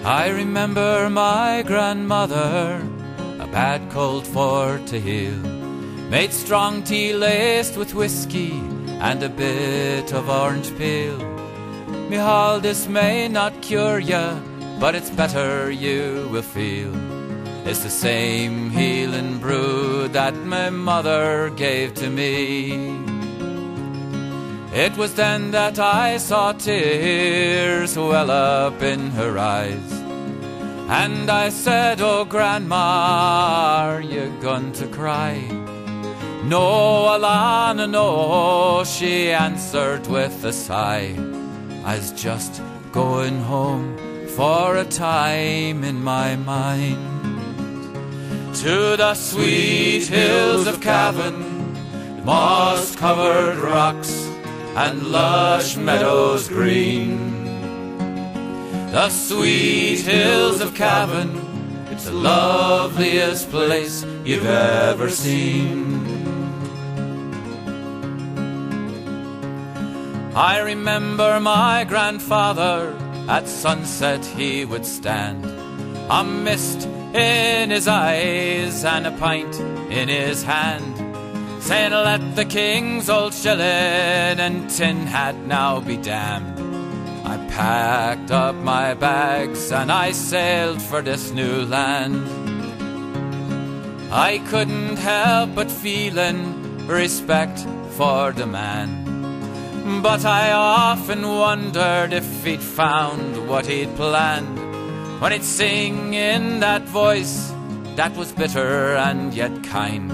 I remember my grandmother, a bad cold for to heal, made strong tea laced with whiskey and a bit of orange peel. Mihal, this may not cure ya, but it's better you will feel. It's the same healing brew that my mother gave to me. It was then that I saw tears well up in her eyes, and I said, "Oh grandma, are you going to cry?" "No, Alana, no," she answered with a sigh. "I's just going home for a time in my mind, to the sweet hills of Cavan, moss-covered rocks and lush meadows green. The sweet hills of Cavan, it's the loveliest place you've ever seen." I remember my grandfather, at sunset he would stand, a mist in his eyes and a pint in his hand, saying, "Let the king's old shilling and tin hat now be damned." I packed up my bags and I sailed for this new land. I couldn't help but feeling respect for the man, but I often wondered if he'd found what he'd planned, when he'd sing in that voice that was bitter and yet kind.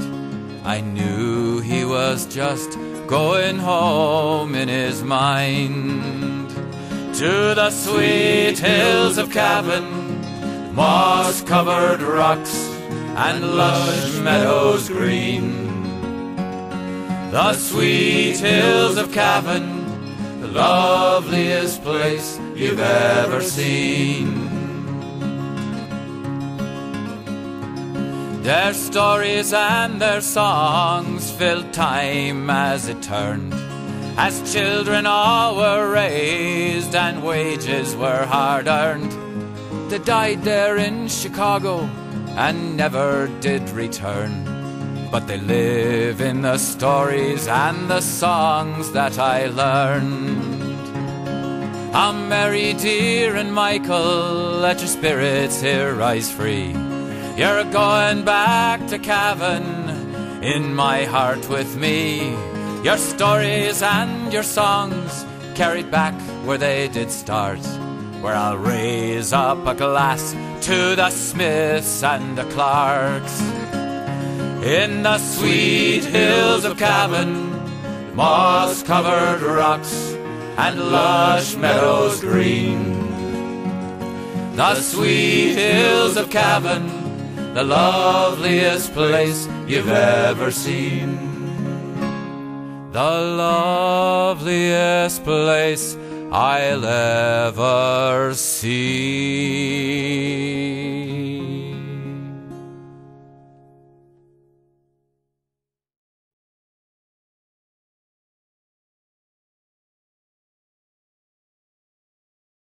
I knew he was just going home in his mind, to the sweet hills of Cavan, moss-covered rocks and lush meadows green. The sweet hills of Cavan, the loveliest place you've ever seen. Their stories and their songs filled time as it turned, as children all were raised and wages were hard earned. They died there in Chicago and never did return, but they live in the stories and the songs that I learned. Ah, Mary dear and Michael, let your spirits here rise free. You're going back to Cavan in my heart with me. Your stories and your songs carried back where they did start, where I'll raise up a glass to the Smiths and the Clarks. In the sweet hills of Cavan, moss-covered rocks and lush meadows green. The sweet hills of Cavan, the loveliest place you've ever seen. The loveliest place I'll ever see.